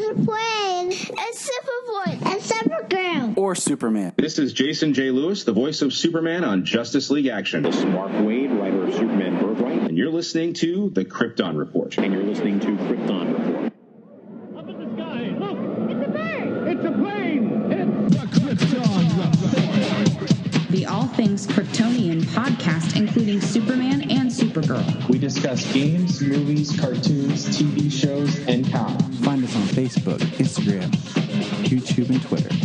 There's a plane. It's Superboy. And Supergirl. Or Superman. This is Jason J. Lewis, the voice of Superman on Justice League Action. This is Mark Wade, writer of Superman Birthright. And you're listening to The Krypton Report. And you're listening to Krypton Report. Up in the sky, look! It's a bird. It's a plane! It's the Krypton Report! The All Things Kryptonian podcast, including Superman and Supergirl. We discuss games, movies, cartoons, TV shows, and comics. Find us on Facebook, Instagram, YouTube, and Twitter.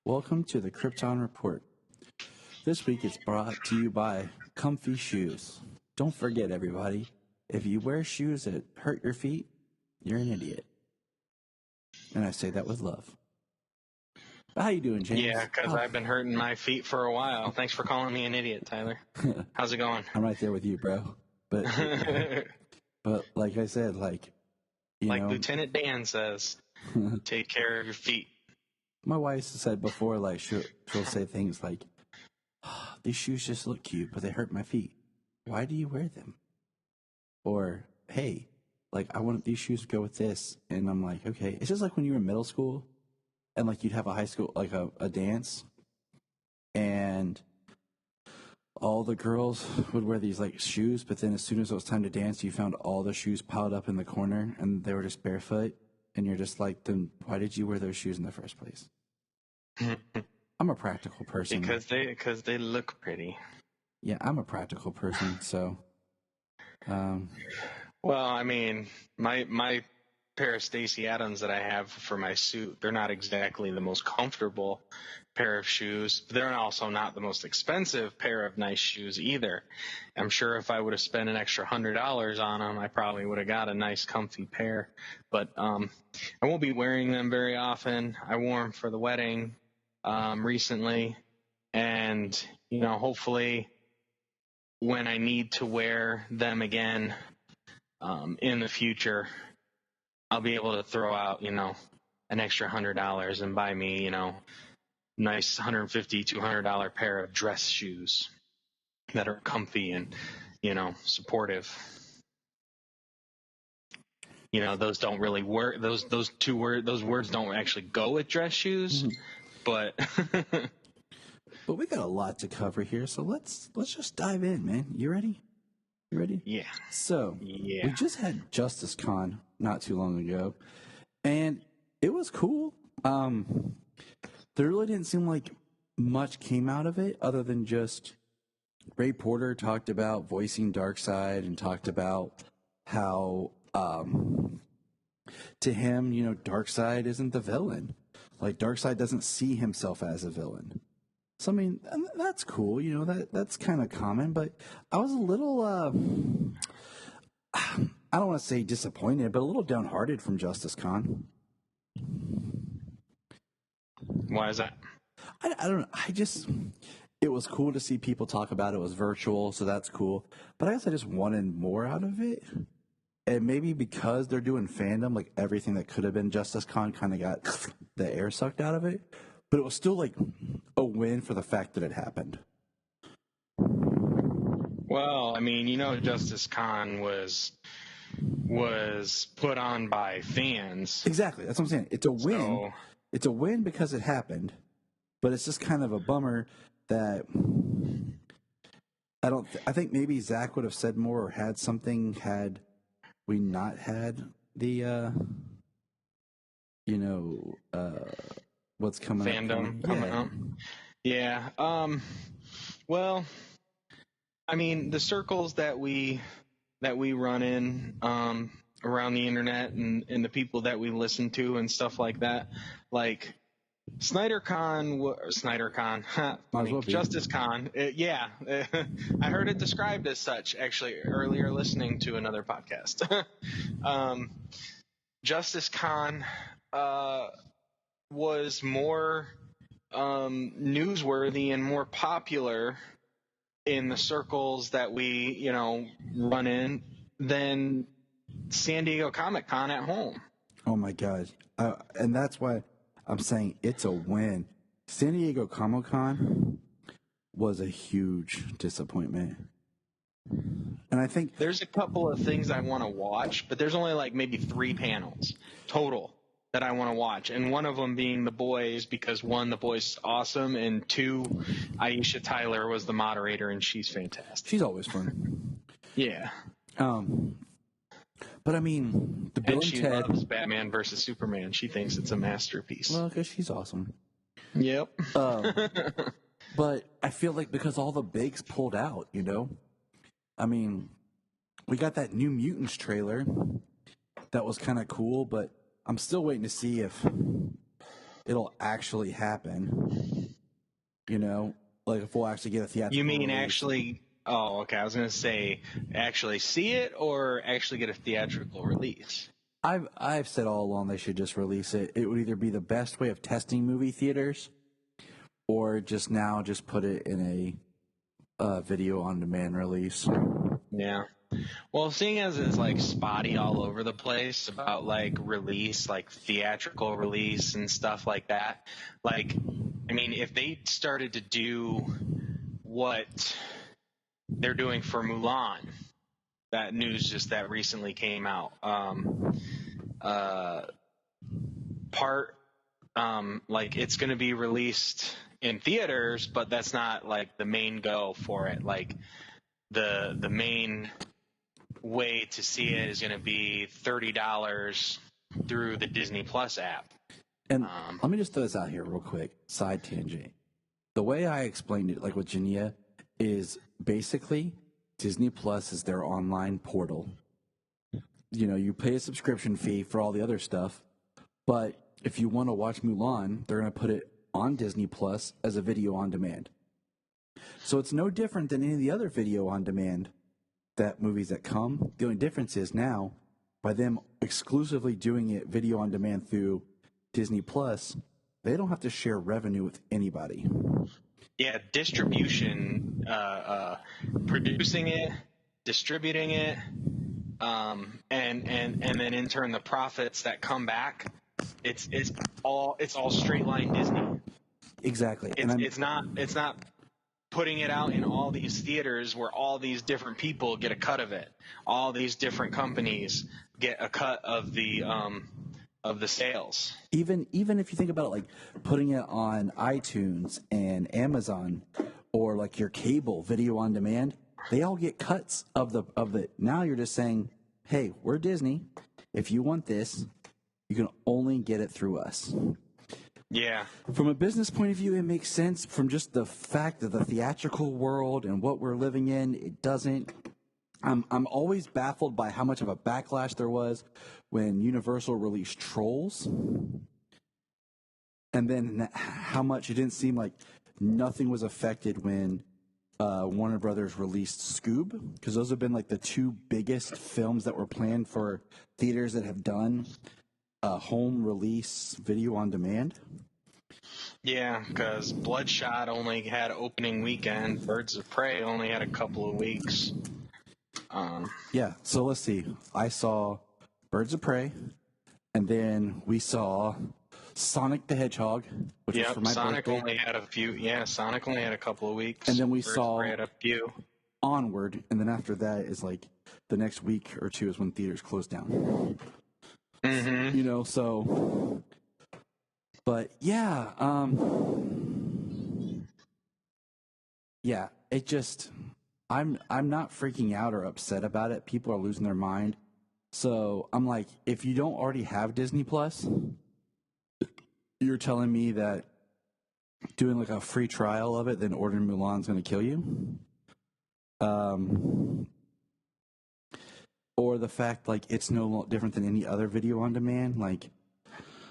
Welcome to the Krypton Report. This week it's brought to you by Comfy Shoes. Don't forget, everybody, if you wear shoes that hurt your feet, you're an idiot. And I say that with love. But how you doing, James? Yeah, because I've been hurting my feet for a while. Thanks for calling me an idiot, Tyler. How's it going? I'm right there with you, bro. But like I said, you know, Lieutenant Dan says, take care of your feet. My wife said before, she'll say things like, oh, these shoes just look cute, but they hurt my feet. Why do you wear them? Or, hey, I want these shoes to go with this. And I'm like, okay. It's just like when you were in middle school and you'd have a high school, a dance. And all the girls would wear these shoes, but then as soon as it was time to dance, you found all the shoes piled up in the corner and they were just barefoot. And you're just like, then why did you wear those shoes in the first place? I'm a practical person. Because they look pretty. Yeah, I'm a practical person, so. Well, I mean, my pair of Stacey Adams that I have for my suit, they're not exactly the most comfortable pair of shoes. They're also not the most expensive pair of nice shoes either. I'm sure if I would have spent an extra $100 on them, I probably would have got a nice comfy pair. But I won't be wearing them very often. I wore them for the wedding recently. And, hopefully when I need to wear them again in the future, I'll be able to throw out, an extra $100 and buy me, nice $150, $200 pair of dress shoes that are comfy and, supportive. Those don't really work. Those words don't actually go with dress shoes, but. But we got a lot to cover here, so let's just dive in, man. You ready? You ready? Yeah. So, we just had Justice Con not too long ago, and it was cool. There really didn't seem like much came out of it other than just Ray Porter talked about voicing Darkseid and talked about how, to him, Darkseid isn't the villain. Darkseid doesn't see himself as a villain. So, I mean, that's cool, that's kind of common, but I was a little, I don't want to say disappointed, but a little downhearted from Justice Con. Why is that? I don't know. It was cool to see people talk about it. It was virtual, so that's cool. But I guess I just wanted more out of it. And maybe because they're doing fandom, everything that could have been Justice Con kind of got the air sucked out of it. But it was still a win for the fact that it happened. Well, I mean, Justice Con was put on by fans. Exactly. That's what I'm saying. It's a win. So, it's a win because it happened, but it's just kind of a bummer that I think maybe Zach would have said more or had something had we not had the what's coming fandom coming up. Yeah. Well, I mean, the circles that we run in around the internet and the people that we listen to and stuff like that, SnyderCon, funny, Justice Con, I heard it described as such actually earlier listening to another podcast. Justice Con was more newsworthy and more popular in the circles that we, run in than San Diego Comic-Con at home. Oh my God. And that's why I'm saying it's a win. San Diego Comic-Con was a huge disappointment. And I think There's a couple of things I want to watch, but there's only like maybe 3 panels total that I want to watch, and one of them being The Boys, because 1, The Boys is awesome, and 2, Aisha Tyler was the moderator, and she's fantastic. she's always fun. Yeah. But I mean, the Bill And and she Ted. loves Batman versus Superman. She thinks it's a masterpiece. Well, because she's awesome. Yep. But I feel like because all the bigs pulled out, I mean, we got that New Mutants trailer that was kind of cool, but I'm still waiting to see if it'll actually happen. Like if we'll actually get a theatrical You mean release. actually? Oh, okay. I was going to say actually see it or actually get a theatrical release. I've said all along they should just release it. It would either be the best way of testing movie theaters, or just put it in a video on demand release. Yeah. Well, seeing as it's like spotty all over the place about like release, like theatrical release and stuff like that, like, I mean, if they started to do what they're doing for Mulan, that news just that recently came out, like it's going to be released in theaters, but that's not like the main go for it. Like the main way to see it is going to be $30 through the Disney Plus app. And let me just throw this out here real quick. Side tangent. The way I explained it, like with Jania, is basically Disney Plus is their online portal. You pay a subscription fee for all the other stuff, but if you want to watch Mulan, they're going to put it on Disney Plus as a video on demand. So it's no different than any of the other video on demand movies that come. The only difference is now, by them exclusively doing it video on demand through Disney Plus, they don't have to share revenue with anybody. Yeah, distribution, producing it, distributing it, and then in turn the profits that come back, it's all straight line Disney. Exactly. It's not putting it out in all these theaters where all these different people get a cut of it. All these different companies get a cut of the sales. Even if you think about it, like putting it on iTunes and Amazon, or like your cable video on demand, they all get cuts of it. Now you're just saying, hey, we're Disney. If you want this, you can only get it through us. Yeah. From a business point of view, it makes sense. From just the fact of the theatrical world and what we're living in, it doesn't. I'm always baffled by how much of a backlash there was when Universal released Trolls, and then how much it didn't seem like nothing was affected when Warner Brothers released Scoob, because those have been like the 2 biggest films that were planned for theaters that have done home release video on demand. Yeah, because Bloodshot only had opening weekend. Birds of Prey only had a couple of weeks. Yeah, so let's see. I saw Birds of Prey, and then we saw Sonic the Hedgehog, which was for my Sonic birthday. only had a few. Yeah, Sonic only had a couple of weeks. And then we Birds saw of Prey had a few. Onward, and then after that is like the next week or 2 is when theaters close down. Mm-hmm. So, but yeah, it just, I'm not freaking out or upset about it. People are losing their mind. So I'm like, if you don't already have Disney Plus, you're telling me that doing like a free trial of it, then ordering Mulan is going to kill you? Or the fact like it's no different than any other video on demand. Like,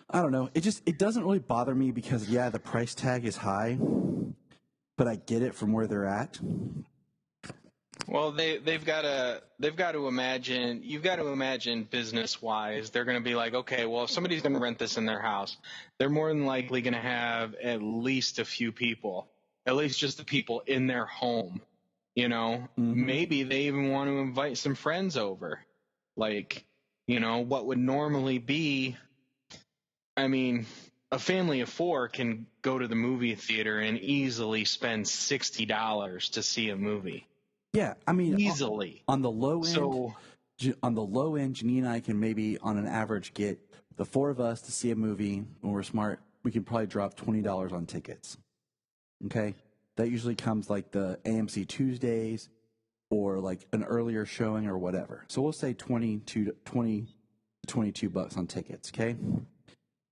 I don't know. It doesn't really bother me because the price tag is high, but I get it from where they're at. Well, they've got to imagine. You've got to imagine business wise. They're going to be like, okay, well, if somebody's going to rent this in their house, they're more than likely going to have at least a few people, at least just the people in their home. Maybe they even want to invite some friends over. Like, what would normally be, I mean, a family of 4 can go to the movie theater and easily spend $60 to see a movie. Yeah, I mean, easily. on the low end, So Janine and I can maybe, on an average, get the four of us to see a movie when we're smart. We can probably drop $20 on tickets. Okay, that usually comes like the AMC Tuesdays or like an earlier showing or whatever. So we'll say 22 $22 on tickets. Okay,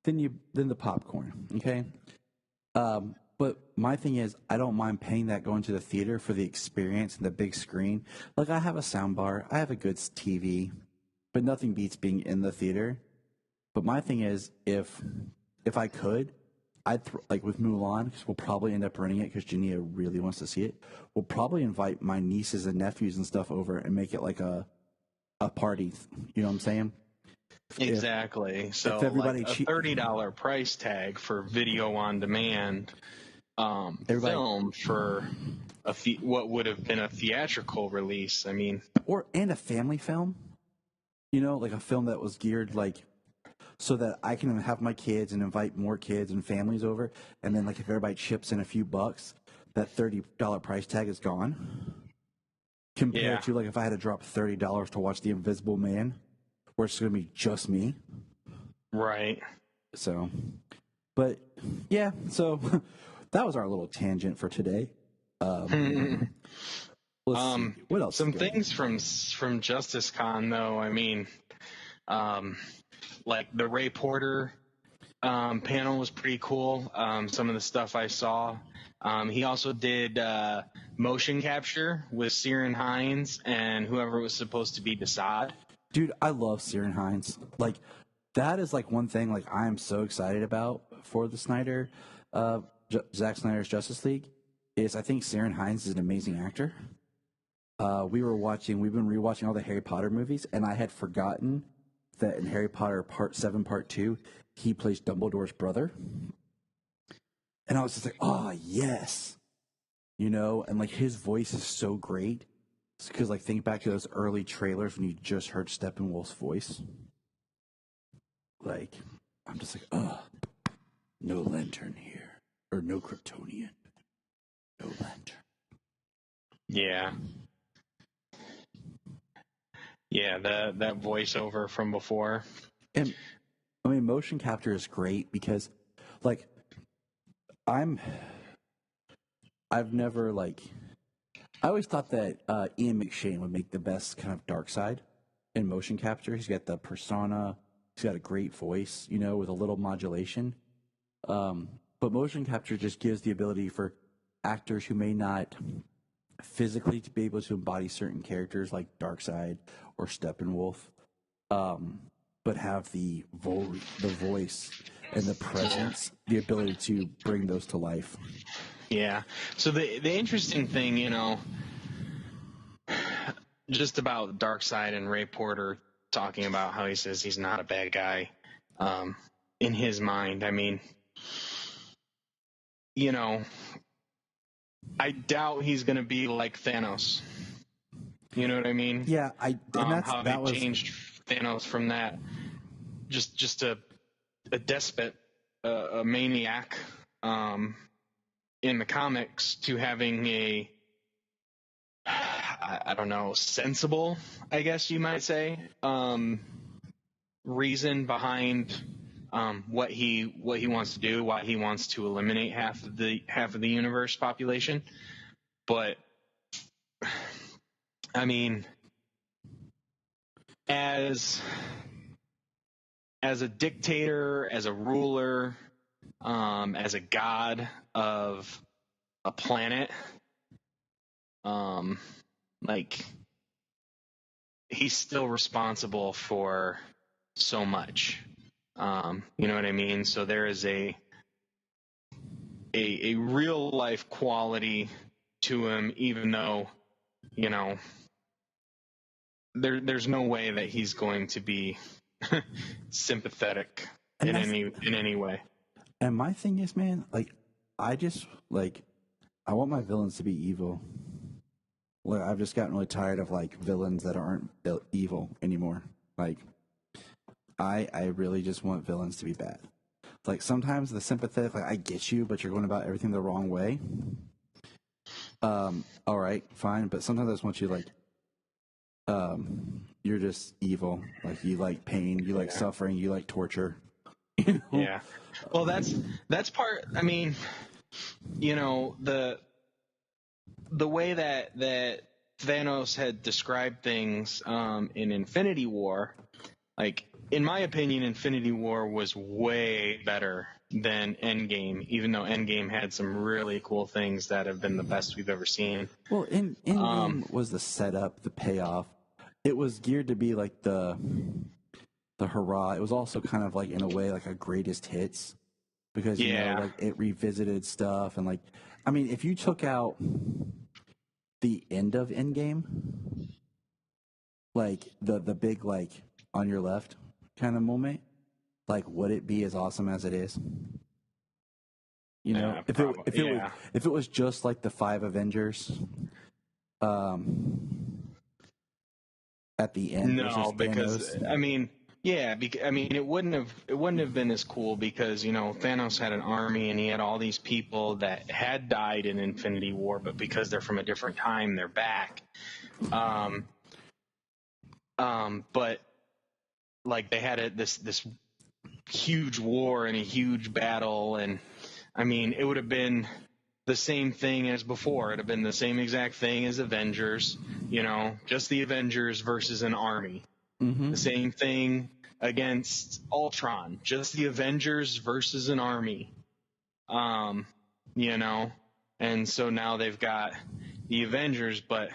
then the popcorn. Okay, but my thing is, I don't mind paying that going to the theater for the experience and the big screen. Like, I have a sound bar, I have a good TV, but nothing beats being in the theater. But my thing is, if I could, like with Mulan, because we'll probably end up renting it because Jania really wants to see it. We'll probably invite my nieces and nephews and stuff over and make it like a party. You know what I'm saying? exactly. So everybody like a $30 price tag for video on demand film for what would have been a theatrical release. I mean, and a family film. You know, like a film that was geared like so that I can have my kids and invite more kids and families over, and then like if everybody chips in a few bucks, that $30 price tag is gone. Compared to like if I had to drop $30 to watch The Invisible Man, where it's going to be just me. right. So, but yeah, so that was our little tangent for today. Let's see. What else? Some things from Justice Con though. I mean, like the Ray Porter panel was pretty cool. Some of the stuff I saw. He also did motion capture with Ciarán Hinds and whoever was supposed to be Desaad. Dude, I love Ciarán Hinds. Like, that is like one thing like I am so excited about for the Snyder, Zack Snyder's Justice League. Is I think Ciarán Hinds is an amazing actor. We've been rewatching all the Harry Potter movies, and I had forgotten that in Harry Potter Part 7, Part 2, he plays Dumbledore's brother. And I was just like, oh, yes. You know, and like his voice is so great. Because like think back to those early trailers when you just heard Steppenwolf's voice. Like, I'm just like, no lantern here. Or no Kryptonian. No lantern. Yeah. Yeah, that voiceover from before. And I mean, motion capture is great because, like, I've never like, I always thought that Ian McShane would make the best kind of dark side in motion capture. He's got the persona, he's got a great voice, you know, with a little modulation. But motion capture just gives the ability for actors who may not physically to be able to embody certain characters like Darkseid or Steppenwolf, but have the voice and the presence, the ability to bring those to life. Yeah. So the interesting thing, you know, just about Darkseid and Ray Porter talking about how he says he's not a bad guy, in his mind. I mean, you know, I doubt he's going to be like Thanos. You know what I mean? Yeah, how they changed Thanos from that just a despot, a maniac, in the comics to having a, I don't know, sensible, I guess you might say, reason behind what he wants to do, why he wants to eliminate half of the universe population. But I mean, as a dictator, as a ruler, as a god of a planet, like, he's still responsible for so much. You know what I mean? So there is a real life quality to him, even though, you know, there's no way that he's going to be sympathetic in any way. And my thing is, man, like, I want my villains to be evil. Like, I've just gotten really tired of like villains that aren't evil anymore. Like, I really just want villains to be bad. Like, sometimes the sympathetic, like, I get you, but you're going about everything the wrong way. All right, fine, but sometimes I just want you like, you're just evil. Like you like pain, you like suffering, you like torture. You know? Yeah. Well, that's part. I mean, you know, the way that Thanos had described things in Infinity War, like in my opinion, Infinity War was way better than Endgame, even though Endgame had some really cool things that have been the best we've ever seen. Well, Endgame was the setup, the payoff. It was geared to be like the hurrah. It was also kind of like in a way like a greatest hits because you know like it revisited stuff and like I mean if you took out the end of Endgame, like the big like on your left kind of moment, like would it be as awesome as it is? You know, if it was just like the 5 Avengers, at the end. No, because Thanos. I mean, yeah, I mean, it wouldn't have been as cool because you know Thanos had an army and he had all these people that had died in Infinity War, but because they're from a different time, they're back. But like they had this huge war and a huge battle, and I mean, it would have been the same thing as before. It'd have been the same exact thing as Avengers, you know, just the Avengers versus an army. Mm-hmm. The same thing against Ultron, just the Avengers versus an army. You know, and so now they've got the Avengers, but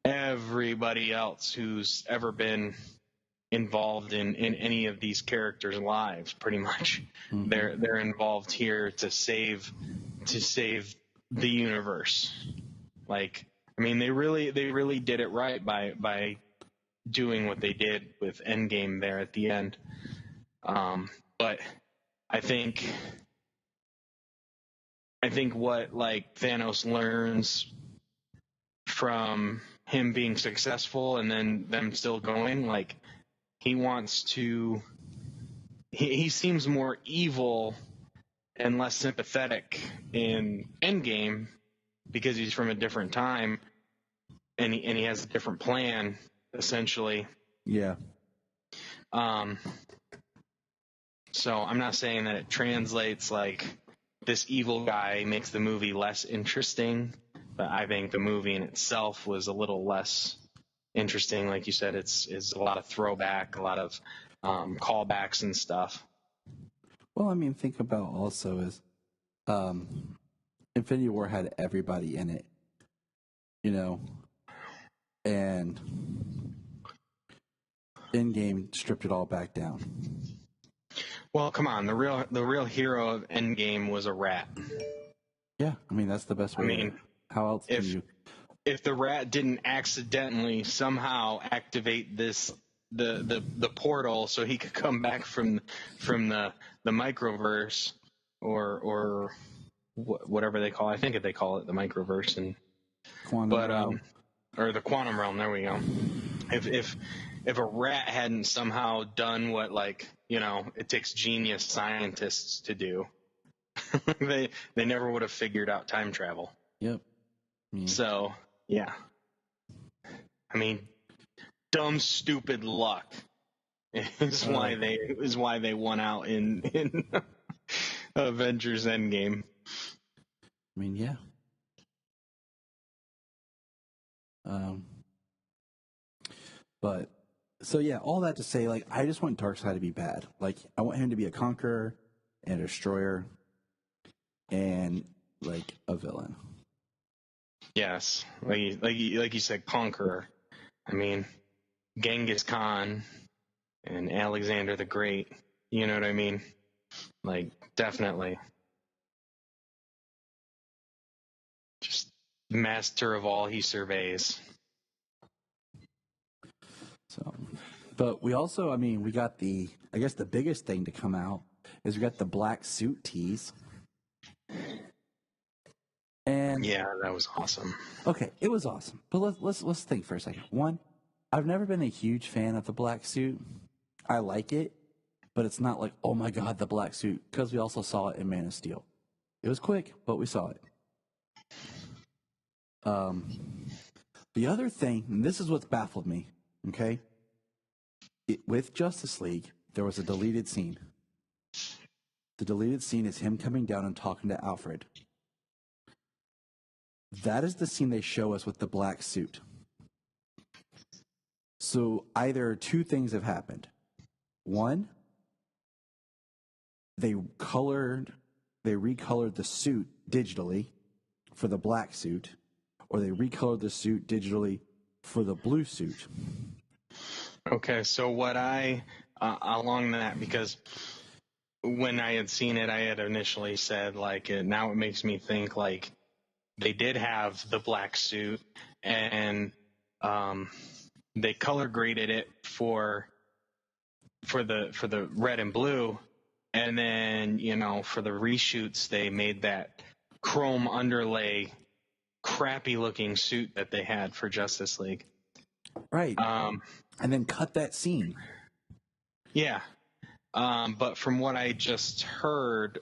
everybody else who's ever been involved in any of these characters' lives, pretty much, they're involved here to save the universe. Like, I mean, they really did it right by doing what they did with Endgame there at the end. But I think what like Thanos learns from him being successful and then them still going, like he wants to. He seems more evil and less sympathetic in Endgame because he's from a different time and he has a different plan essentially. Yeah. So I'm not saying that it translates like this evil guy makes the movie less interesting, but I think the movie in itself was a little less interesting. Like you said, it's a lot of throwback, a lot of callbacks and stuff. Well, I mean, think about also is Infinity War had everybody in it, you know, and Endgame stripped it all back down. Well, come on, the real hero of Endgame was a rat. Yeah, I mean that's the best way. I mean, how else can you? If the rat didn't accidentally somehow activate the portal so he could come back from the microverse or whatever they call it. I think they call it the microverse and quantum realm. Or the quantum realm. There we go. If a rat hadn't somehow done what, like, you know, it takes genius scientists to do, they never would have figured out time travel. Yep. So yeah, I mean, dumb, stupid luck is why they won out in Avengers Endgame. I mean, yeah. But so yeah, all that to say, like, I just want Darkseid to be bad. Like, I want him to be a conqueror and a destroyer, and like a villain. Yes, like you said, conqueror. I mean, Genghis Khan and Alexander the Great. You know what I mean? Like, definitely. Just master of all he surveys. So, but we also, I mean, we got I guess the biggest thing to come out is we got the black suit tease. And yeah, that was awesome. Okay, it was awesome. But let's think for a second. One, I've never been a huge fan of the black suit. I like it, but it's not like, oh my God, the black suit, because we also saw it in Man of Steel. It was quick, but we saw it. The other thing, and this is what's baffled me, okay? With Justice League, there was a deleted scene. The deleted scene is him coming down and talking to Alfred. That is the scene they show us with the black suit. So either two things have happened. One, they recolored the suit digitally for the black suit, or they recolored the suit digitally for the blue suit. Okay, so what along that, because when I had seen it, I had initially said, like, now it makes me think, like, they did have the black suit, and they color graded it for the red and blue, and then, for the reshoots, they made that chrome underlay, crappy looking suit that they had for Justice League. Right. And then cut that scene. Yeah. But from what I just heard,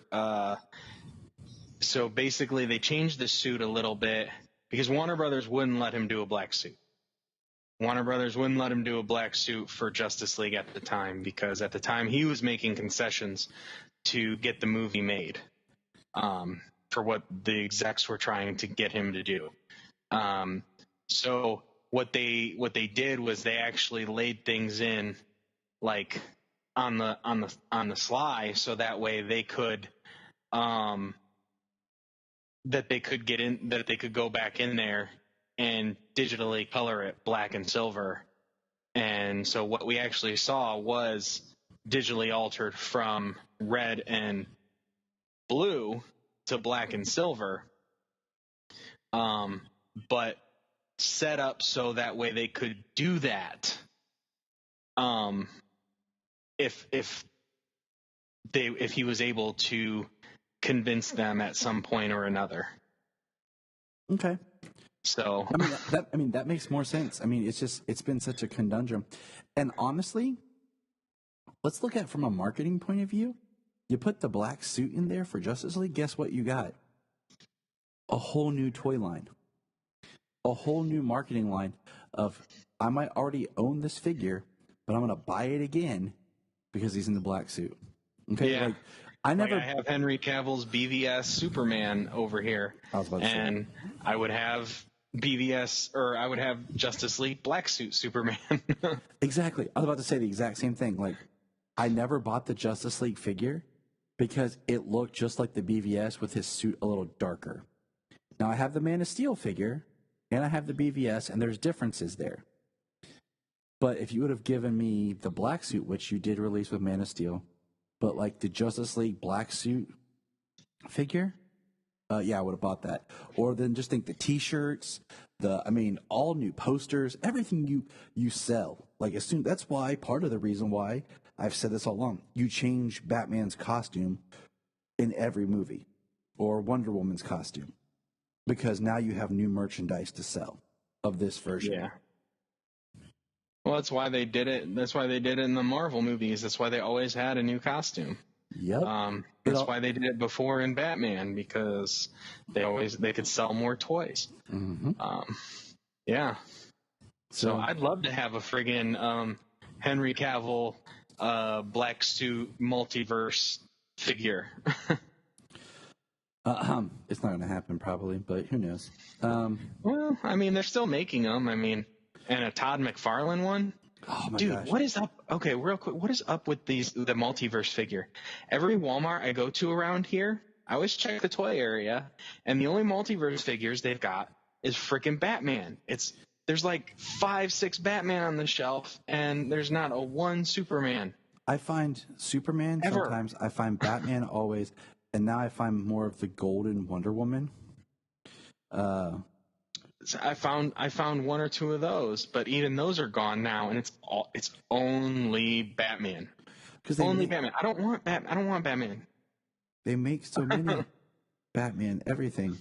so basically they changed the suit a little bit because Warner Brothers wouldn't let him do a black suit. Warner Brothers wouldn't let him do a black suit for Justice League at the time, because at the time he was making concessions to get the movie made, for what the execs were trying to get him to do. So what they did was they actually laid things in, like, on the sly, so that way they could go back in there and digitally color it black and silver. And so what we actually saw was digitally altered from red and blue to black and silver, but set up so that way they could do that if he was able to convince them at some point or another. Okay. So that makes more sense. I mean, it's been such a conundrum. And honestly, let's look at it from a marketing point of view. You put the black suit in there for Justice League, guess what you got? A whole new toy line. A whole new marketing line of, I might already own this figure, but I'm going to buy it again because he's in the black suit. Okay? Yeah. Like, I have Henry Cavill's BVS Superman over here. I was about to say. I would have I would have Justice League Black Suit Superman. Exactly. I was about to say the exact same thing. Like, I never bought the Justice League figure because it looked just like the BVS with his suit a little darker. Now, I have the Man of Steel figure, and I have the BVS, and there's differences there. But if you would have given me the black suit, which you did release with Man of Steel, but like the Justice League black suit figure, yeah, I would have bought that. Or then just think the T-shirts, all new posters, everything you sell. Like, that's why, part of the reason why I've said this all along, you change Batman's costume in every movie, or Wonder Woman's costume, because now you have new merchandise to sell of this version. Yeah. Well, that's why they did it. That's why they did it in the Marvel movies. That's why they always had a new costume. Yep. That's why they did it before in Batman, because they could sell more toys. Mm-hmm. Yeah. So I'd love to have a friggin' Henry Cavill black suit multiverse figure. It's not going to happen probably, but who knows? Well, I mean, they're still making them. I mean, and a Todd McFarlane one. Oh my Dude, gosh. what is up? Okay, real quick, what is up with the multiverse figure? Every Walmart I go to around here, I always check the toy area, and the only multiverse figures they've got is freaking Batman. There's like 5-6 Batman on the shelf, and there's not a one Superman. I find Superman Ever. sometimes. I find Batman always, and now I find more of the golden Wonder Woman. I found one or two of those, but even those are gone now, and it's only Batman. Batman. I don't want Batman. They make so many Batman everything.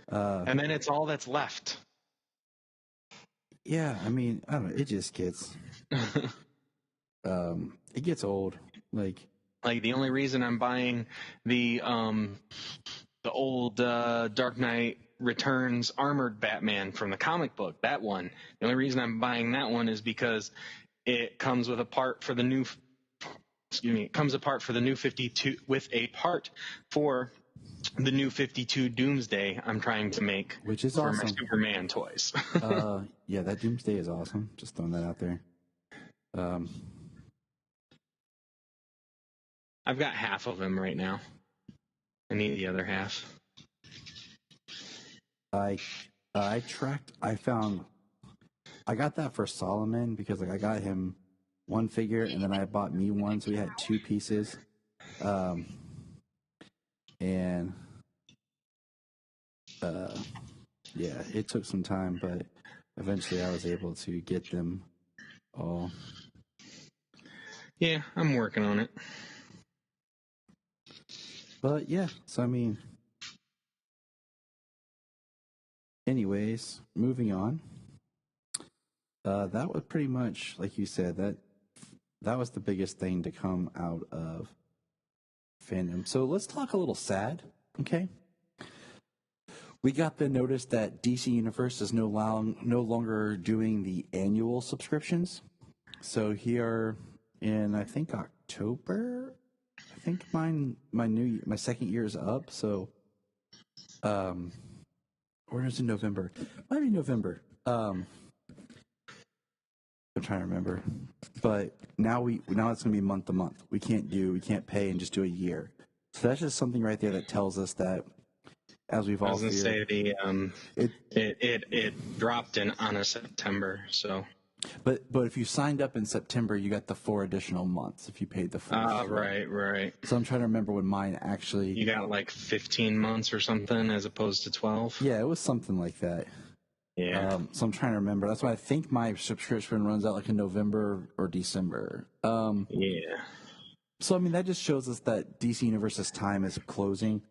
And then it's all that's left. Yeah, I mean, I don't know. It just gets, it gets old. Like the only reason I'm buying the old Dark Knight Returns Armored Batman from the comic book. That one. The only reason I'm buying that one is because it comes with a part for the new. It comes apart for the new 52 with a part for the new 52 Doomsday I'm trying to make, which is for awesome. my Superman toys. Yeah, that Doomsday is awesome. Just throwing that out there. I've got half of him right now. I need the other half. I got that for Solomon because like I got him one figure and then I bought me one, so we had two pieces. Yeah, it took some time, but eventually I was able to get them all. Yeah, I'm working on it. But yeah, so I mean, anyways, moving on. That was pretty much, like you said, that was the biggest thing to come out of fandom. So let's talk a little sad, okay? We got the notice that DC Universe is no longer doing the annual subscriptions. So here in, I think, October, I think my second year is up. So, or is it November? Might be November. I'm trying to remember, but now it's going to be month to month. We can't pay and just do a year. So that's just something right there that tells us that, as we've all I was going to feared, say it dropped on a September. So, but if you signed up in September, you got the 4 additional months if you paid the full. Right. So I'm trying to remember when mine actually. You got like 15 months or something as opposed to 12. Yeah, it was something like that. Yeah. So I'm trying to remember. That's why I think my subscription runs out like in November or December. Yeah. So I mean that just shows us that DC Universe's time is closing.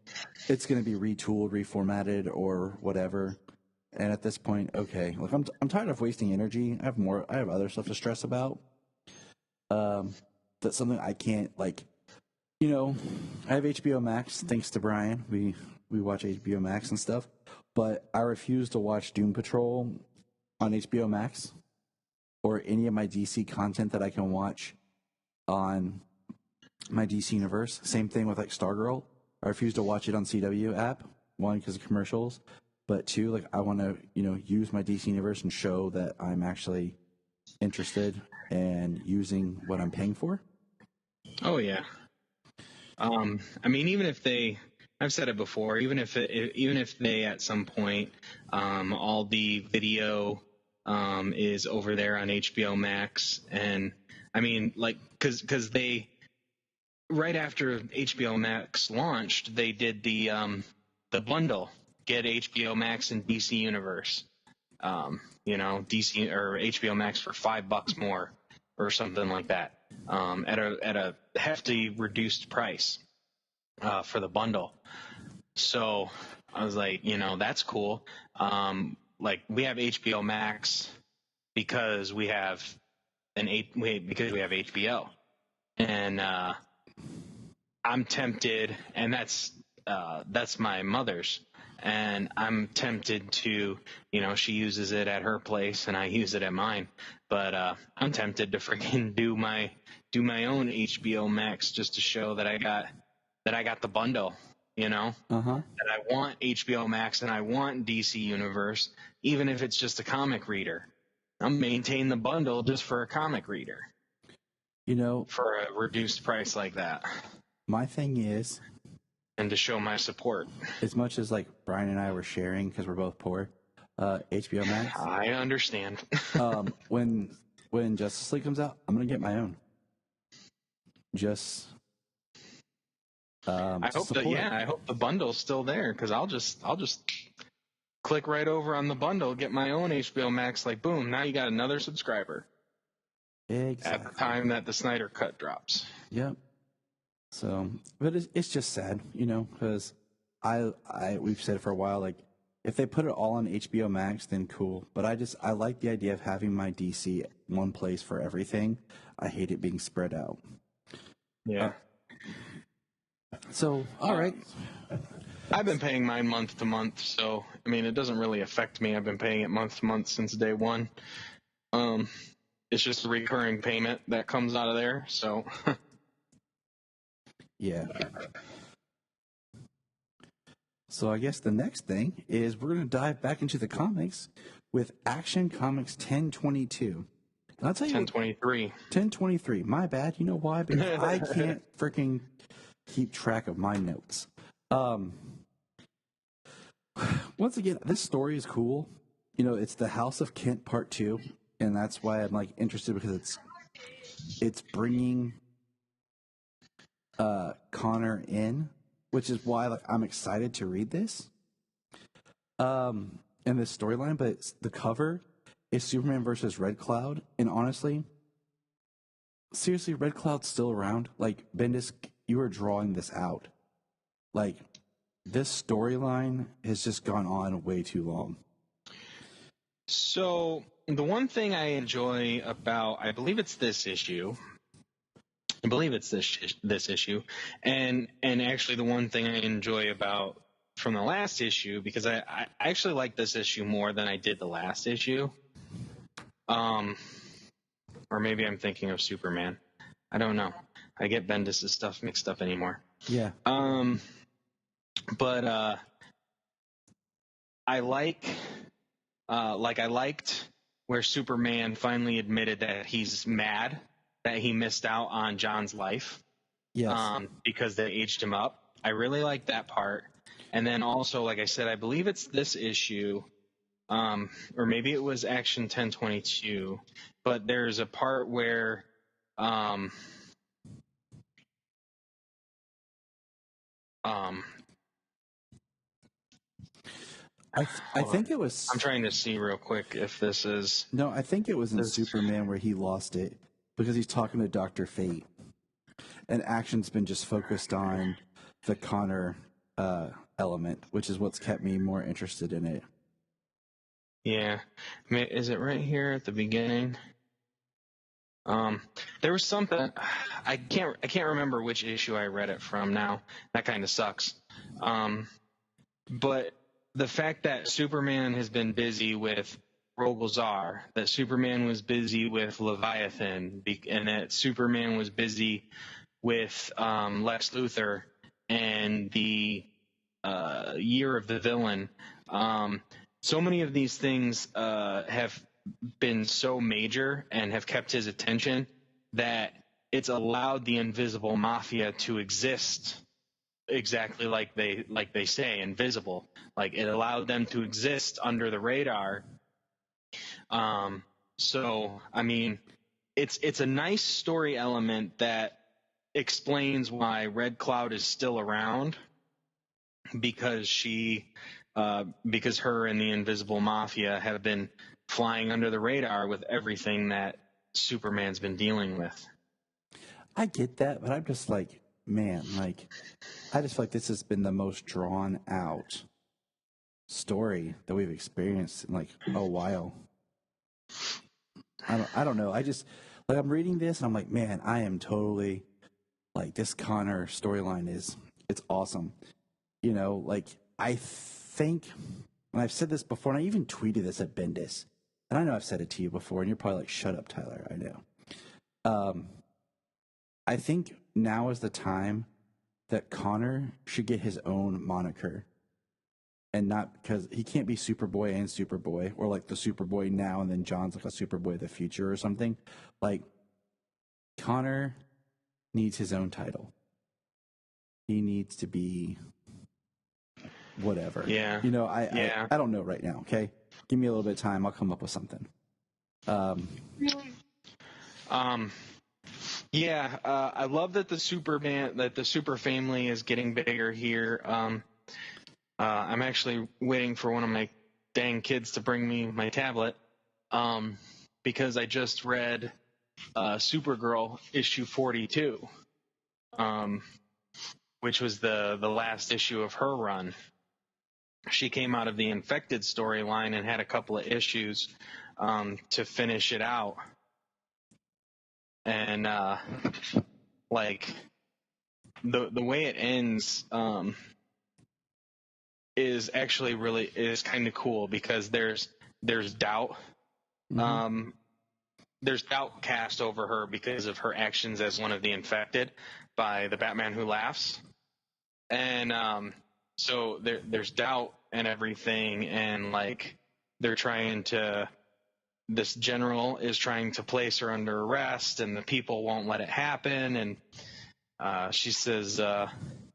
It's going to be retooled, reformatted, or whatever. And at this point, okay, look, I'm tired of wasting energy. I have other stuff to stress about. That's something I can't like. You know, I have HBO Max thanks to Brian. We watch HBO Max and stuff. But I refuse to watch Doom Patrol on HBO Max or any of my DC content that I can watch on my DC Universe. Same thing with like Stargirl. I refuse to watch it on CW app. One, because of commercials. But two, like I want to, use my DC Universe and show that I'm actually interested and using what I'm paying for. Oh, yeah. I mean, even if I've said it before, even if they at some point, all the video is over there on HBO Max, and I mean, like, because they right after HBO Max launched, they did the bundle, get HBO Max and DC Universe, DC or HBO Max for $5 more or something like that, at a hefty reduced price. For the bundle. So I was like, that's cool. Like we have HBO Max because we have HBO, and I'm tempted, and that's my mother's, and I'm tempted to, she uses it at her place and I use it at mine, but I'm tempted to freaking do my own HBO Max just to show that I got the bundle, that I want HBO Max and I want DC Universe, even if it's just a comic reader. I'll maintain the bundle just for a comic reader, for a reduced price like that. My thing is, and to show my support. As much as like Brian and I were sharing because we're both poor, HBO Max. I understand. When Justice League comes out, I'm gonna get my own. Just. I hope the bundle's still there, because I'll just click right over on the bundle, get my own HBO Max. Like boom, now you got another subscriber. Exactly. At the time that the Snyder Cut drops. Yep. So, but it's just sad, because we've said for a while, like if they put it all on HBO Max, then cool. But I like the idea of having my DC one place for everything. I hate it being spread out. Yeah. So, all right. I've been paying mine month to month, so I mean it doesn't really affect me. I've been paying it month to month since day one. It's just a recurring payment that comes out of there. So Yeah. So I guess the next thing is we're going to dive back into the comics with Action Comics 1022. And I'll tell you, 1023. 1023. My bad. You know why? Because I can't freaking keep track of my notes. Once again, this story is cool. You know, it's the House of Kent Part 2, and that's why I'm like interested, because it's bringing Connor in, which is why like I'm excited to read this. In this storyline, but the cover is Superman versus Red Cloud, and honestly, seriously, Red Cloud's still around. Like, Bendis, you are drawing this out. Like, this storyline has just gone on way too long. So the one thing I enjoy about, I believe it's this issue. This issue, and actually the one thing I enjoy about from the last issue, because I actually like this issue more than I did the last issue. Or maybe I'm thinking of Superman. I don't know. I get Bendis' stuff mixed up anymore. Yeah. But I liked where Superman finally admitted that he's mad that he missed out on John's life. Yes. Because they aged him up. I really like that part. And then also, like I said, I believe it's this issue, or maybe it was Action 1022, but there's a part where I think it was. I'm trying to see real quick if this is. No, I think it was in Superman where he lost it because he's talking to Dr. Fate, and action's been just focused on the Connor element, which is what's kept me more interested in it. Yeah, I mean, is it right here at the beginning? There was something I can't remember which issue I read it from now. That kind of sucks. But the fact that Superman has been busy with Rogolzar, that Superman was busy with Leviathan, and that Superman was busy with Lex Luthor and the Year of the Villain. So many of these things have been so major and have kept his attention that it's allowed the Invisible Mafia to exist exactly like they say, invisible. Like, it allowed them to exist under the radar. So I mean, it's a nice story element that explains why Red Cloud is still around, because because her and the Invisible Mafia have been flying under the radar with everything that Superman's been dealing with. I get that, but I'm just like, man, like, I just feel like this has been the most drawn out story that we've experienced in like a while. I don't know. I just, like, I'm reading this and I'm like, man, I am totally like, this Connor storyline it's awesome. You know, like, I think, and I've said this before, and I even tweeted this at Bendis, and I know I've said it to you before, and you're probably like, shut up, Tyler. I know. I think now is the time that Connor should get his own moniker, and not, because he can't be Superboy and Superboy, or like the Superboy now and then John's like a Superboy of the future or something. Like, Connor needs his own title. He needs to be whatever. Yeah. You know, I don't know right now. Okay, give me a little bit of time. I'll come up with something. Yeah, I love that the Super family is getting bigger here. I'm actually waiting for one of my dang kids to bring me my tablet, because I just read Supergirl issue 42, which was the last issue of her run. She came out of the Infected storyline and had a couple of issues to finish it out. And like the way it ends, is actually is kind of cool because there's doubt. There's doubt cast over her because of her actions as one of the infected by the Batman Who Laughs. And so there's doubt and everything, and like this general is trying to place her under arrest, and the people won't let it happen. And she says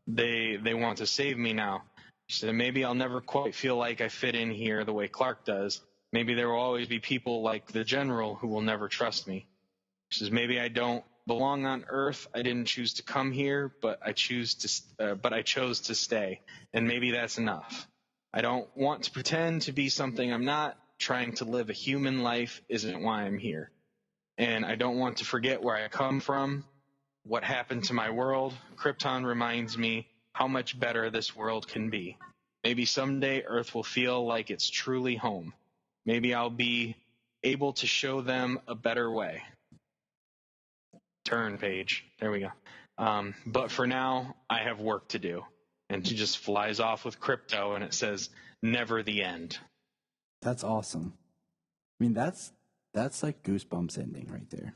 they want to save me now. She said, maybe I'll never quite feel like I fit in here the way Clark does. Maybe there will always be people like the general who will never trust me. She says, maybe I don't belong on Earth. I didn't choose to come here, but I chose to stay. And maybe that's enough. I don't want to pretend to be something I'm not. Trying to live a human life isn't why I'm here. And I don't want to forget where I come from, what happened to my world. Krypton reminds me how much better this world can be. Maybe someday Earth will feel like it's truly home. Maybe I'll be able to show them a better way. Turn page. There we go. But for now, I have work to do. And she just flies off with Krypto, and it says, never the end. That's awesome. I mean, that's like Goosebumps ending right there.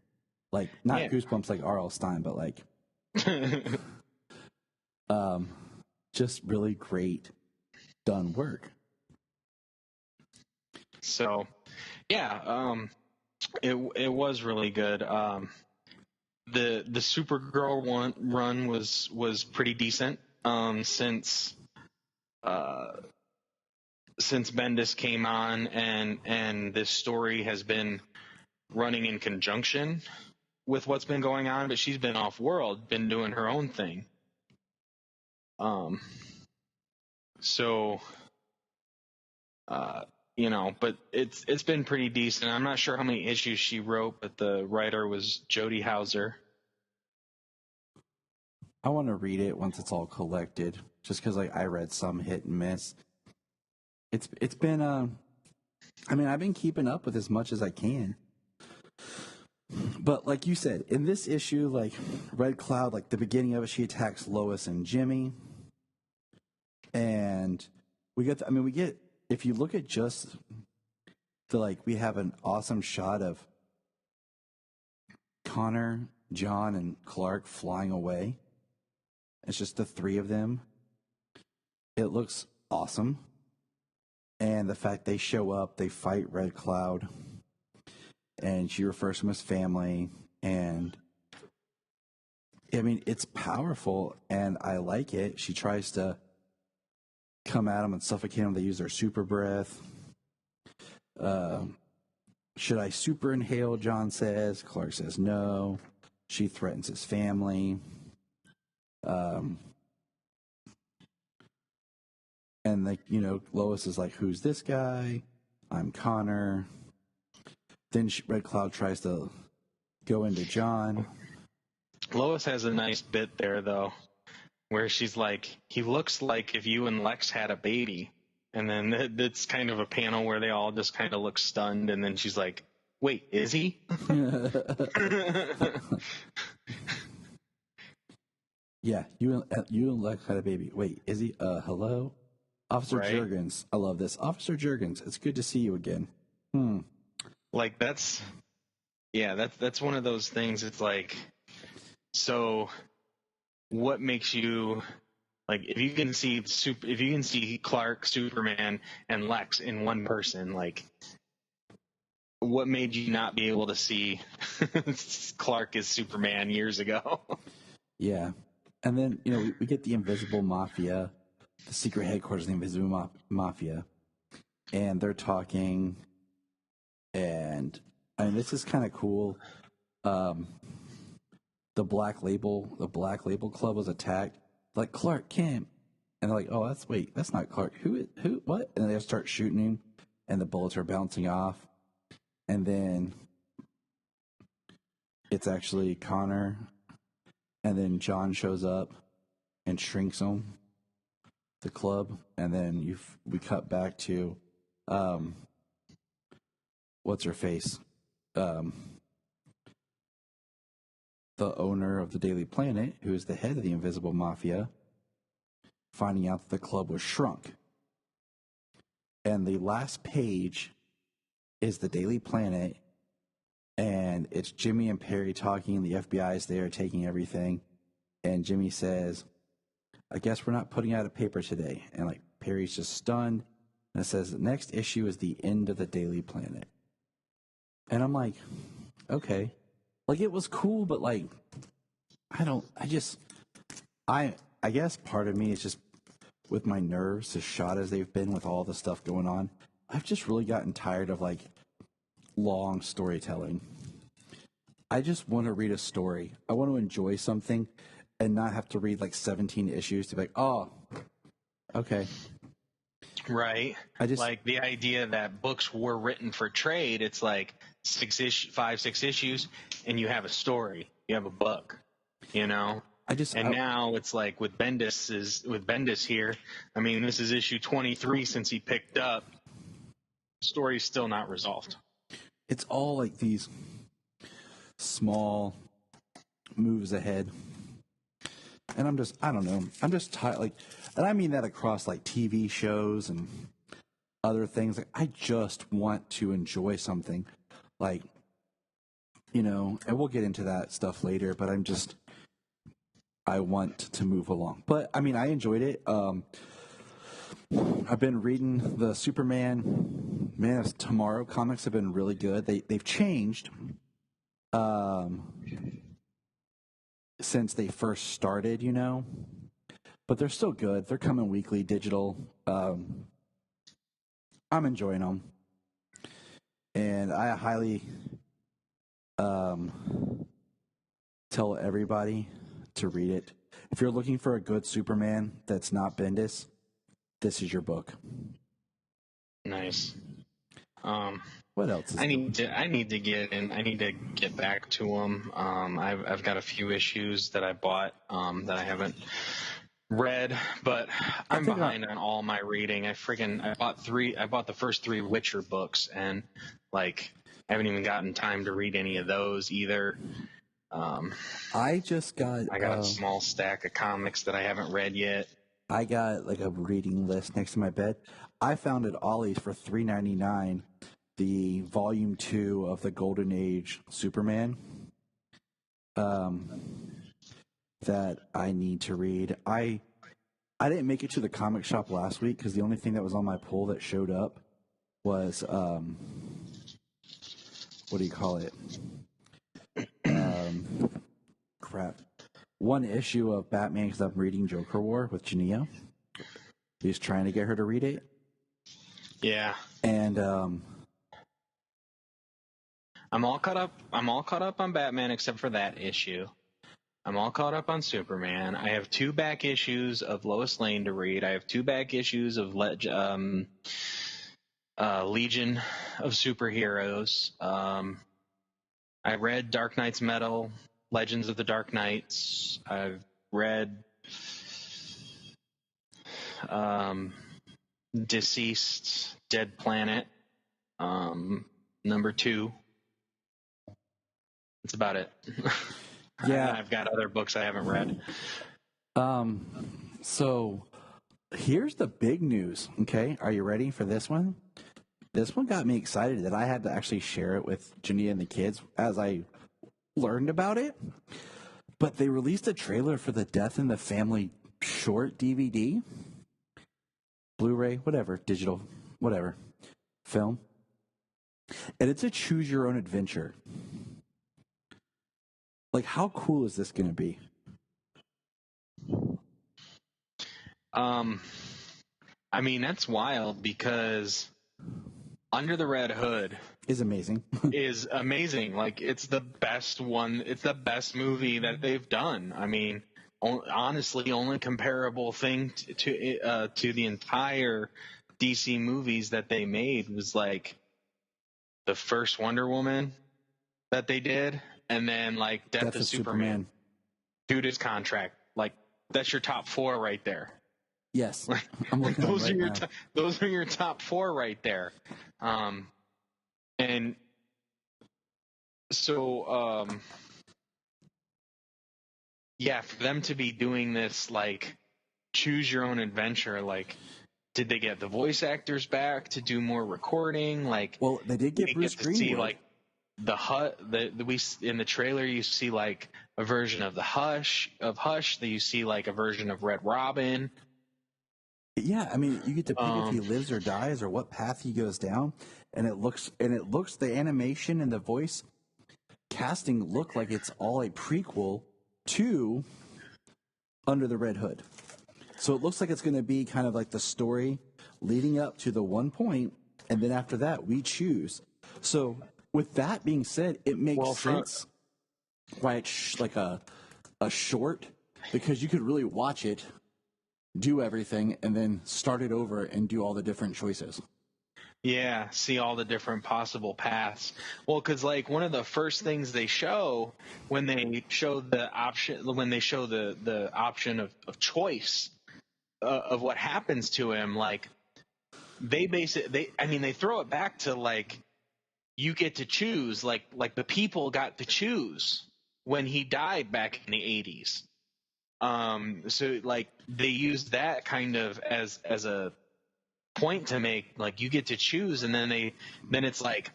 Like, not Goosebumps like R.L. Stine, but like, just really great done work. So, yeah, it was really good. The Supergirl run was pretty decent. Since Bendis came on, and this story has been running in conjunction with what's been going on, but she's been off world, been doing her own thing. But it's been pretty decent. I'm not sure how many issues she wrote, but the writer was Jody Hauser. I want to read it once it's all collected, just because like I read some hit and miss. It's been I mean, I've been keeping up with as much as I can. But like you said, in this issue, like Red Cloud, like the beginning of it, she attacks Lois and Jimmy. And we get if you look at just we have an awesome shot of Connor, John, and Clark flying away. It's just the three of them. It looks awesome. And the fact they show up, they fight Red Cloud, and she refers to him as family. And I mean, it's powerful, and I like it. She tries to come at him and suffocate him. They use their super breath. Should I super inhale? John says. Clark says no. She threatens his family. And Lois is like, who's this guy? I'm Connor. Then Red Cloud tries to go into John. Lois has a nice bit there, though, where she's like, he looks like if you and Lex had a baby. And then it's kind of a panel where they all just kind of look stunned. And then she's like, wait, is he? Yeah, you and Lex had a baby. Wait, is he? Hello? Officer right? Jurgens. I love this. Officer Jurgens, it's good to see you again. Like, that's one of those things. It's like, so what makes you, like, if you can see Clark, Superman, and Lex in one person, like, what made you not be able to see Clark as Superman years ago? Yeah. And then, we get the Invisible Mafia, the secret headquarters of the Invisible Mafia, and they're talking, and I mean, this is kind of cool. The Black Label Club was attacked. Like, Clark Kent. And they're like, oh, that's not Clark. Who, what? And they start shooting him, and the bullets are bouncing off. And then it's actually Connor. And then John shows up and shrinks him, the club. And then we cut back to, what's her face? The owner of the Daily Planet, who is the head of the Invisible Mafia, finding out that the club was shrunk. and the last page is the Daily Planet, and it's Jimmy and Perry talking. The FBI is there taking everything, and Jimmy says, "I guess we're not putting out a paper today." And like Perry's just stunned, and it says the next issue is the end of the Daily Planet. And I'm like, okay, like it was cool, but like I guess part of me is just with my nerves as shot as they've been with all the stuff going on. I've just really gotten tired of like long storytelling. I just want to read a story. I want to enjoy something and not have to read like 17 issues to be like, oh, okay. Right. Like the idea that books were written for trade. It's like 6 issues, and you have a story. You have a book. You know. Now it's like with Bendis here. I mean, this is issue 23 since he picked up. Story's still not resolved. It's all like these small moves ahead. And I don't know. I'm just tired. Like, and I mean that across like TV shows and other things. Like, I just want to enjoy something. Like, you know, and we'll get into that stuff later, but I want to move along. But I mean, I enjoyed it. I've been reading the Superman Man of Tomorrow comics have been really good. They've changed since they first started, you know, but they're still good. They're coming weekly, digital. I'm enjoying them, and I highly tell everybody to read it. If you're looking for a good Superman that's not Bendis, this is your book. Nice. What else? I need to get back to them. I've got a few issues that I bought that I haven't read, but I'm behind on all my reading. I bought the first 3 Witcher books, and like I haven't even gotten time to read any of those either. I got a small stack of comics that I haven't read yet. I got like a reading list next to my bed. I found at Ollie's for $3.99 the volume 2 of the Golden Age Superman that I need to read. I didn't make it to the comic shop last week because the only thing that was on my pull that showed up was what do you call it? One issue of Batman because I'm reading Joker War with Jania. He's trying to get her to read it. Yeah. And I'm all caught up on Batman except for that issue. I'm all caught up on Superman. I have 2 back issues of Lois Lane to read. I have 2 back issues of Legion of Superheroes. I read Dark Knight's Metal, Legends of the Dark Knights. I've read Deceased, Dead Planet, number 2. That's about it. Yeah. I've got other books I haven't read. So here's the big news. Okay. Are you ready for this one? This one got me excited that I had to actually share it with Jania and the kids as I learned about it. But they released a trailer for the Death in the Family short DVD, Blu-ray, whatever, digital, whatever, film. And it's a choose your own adventure. Like, how cool is this going to be? I mean, that's wild because Under the Red Hood is amazing. Like, it's the best one. It's the best movie that they've done. I mean, honestly, only comparable thing to the entire DC movies that they made was like the first Wonder Woman that they did, and then like Death of Superman. Dude, his contract. Like, that's your top 4 right there. Yes, I'm looking those at are right now. Those are your top 4 right there. And so, yeah, for them to be doing this, like, choose your own adventure, like, did they get the voice actors back to do more recording? Like, Well, they did get Bruce to see Greenwood. like we in the trailer you see like a version of Hush. That you see like a version of Red Robin. Yeah, I mean, you get to pick if he lives or dies or what path he goes down, and it looks the animation and the voice casting look like it's all a prequel to Under the Red Hood. So it looks like it's going to be kind of like the story leading up to the one point, and then after that we choose. So with that being said, it makes sense why it's like a short, because you could really watch it, do everything, and then start it over and do all the different choices. Yeah, see all the different possible paths. Well, because like one of the first things they show when they show the option, the option of choice of what happens to him, like they throw it back to like you get to choose, like the people got to choose when he died back in the 80s. So like they used that kind of as a point to make, like you get to choose, and then it's like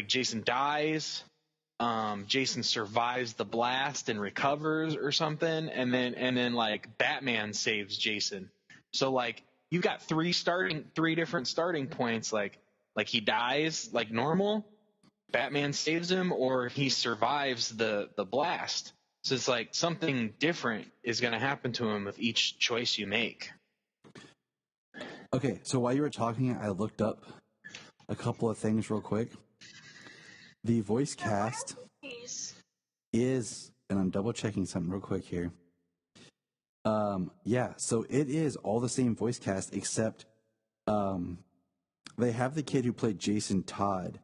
Jason dies, Jason survives the blast and recovers or something, and then like Batman saves Jason. So like you got three different starting points, like he dies like normal, Batman saves him, or he survives the blast. So it's like something different is going to happen to him with each choice you make. Okay, so while you were talking, I looked up a couple of things real quick. The voice cast is, and I'm double checking something real quick here. Yeah, so it is all the same voice cast, except they have the kid who played Jason Todd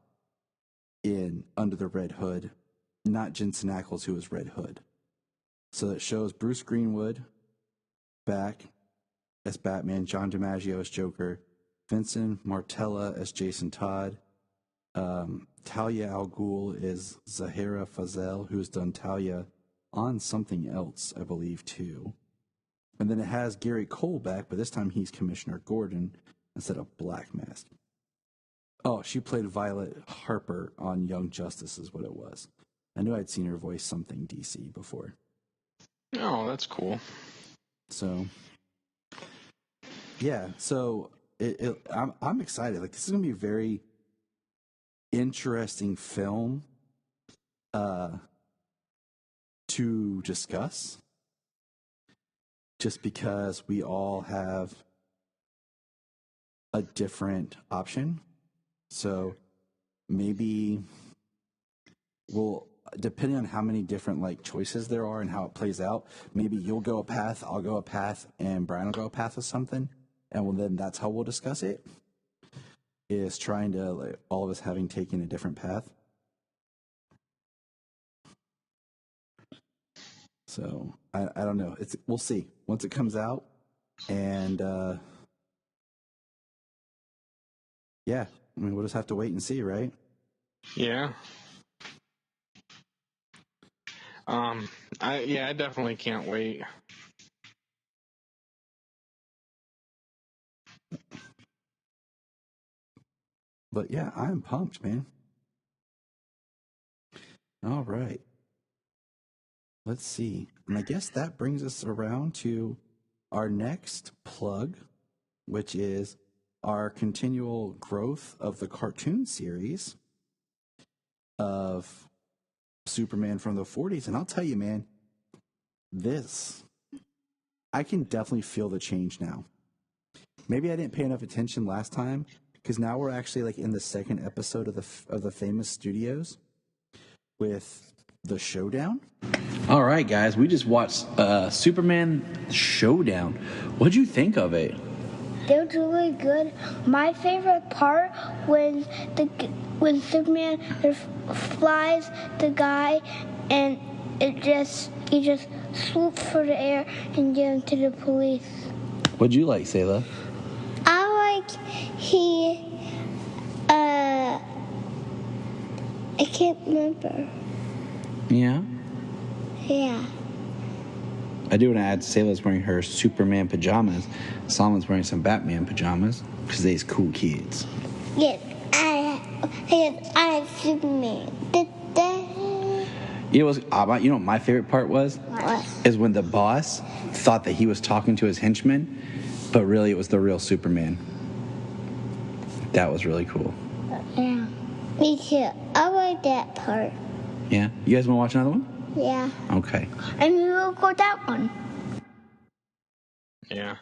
in Under the Red Hood, not Jensen Ackles, who was Red Hood. So it shows Bruce Greenwood back as Batman, John DiMaggio as Joker, Vincent Martella as Jason Todd, Talia al Ghul is Zahira Fazell, who's done Talia on something else, I believe, too. And then it has Gary Cole back, but this time he's Commissioner Gordon instead of Black Mask. Oh, she played Violet Harper on Young Justice is what it was. I knew I'd seen her voice something DC before. Oh, that's cool. So, yeah. So I'm excited. Like, this is gonna be a very interesting film to discuss. Just because we all have a different option. So maybe we'll, depending on how many different like choices there are and how it plays out, maybe you'll go a path, I'll go a path, and Brian will go a path with something. And then that's how we'll discuss it, is trying to, like, all of us having taken a different path. So I don't know. We'll see once it comes out, and yeah, I mean, we'll just have to wait and see, right? Yeah. I definitely can't wait. But yeah, I'm pumped, man. All right. Let's see. And I guess that brings us around to our next plug, which is our continual growth of the cartoon series of Superman from the 40s. And I'll tell you, man, I can definitely feel the change now. Maybe I didn't pay enough attention last time, because now we're actually like in the second episode of the famous studios with the Showdown. All right, guys, we just watched Superman Showdown. What'd you think of it? It was really good. My favorite part when Superman flies the guy and he just swoops through the air and gets into the police. What'd you like, Sayla? I can't remember. Yeah. Yeah. I do want to add Sayla's wearing her Superman pajamas. Solomon's wearing some Batman pajamas because they's cool kids. Yes, I have Superman. You know what my favorite part was? What? Is when the boss thought that he was talking to his henchman, but really it was the real Superman. That was really cool. Yeah, me too. I like that part. Yeah? You guys want to watch another one? Yeah. Okay. And we will go that one. Yeah.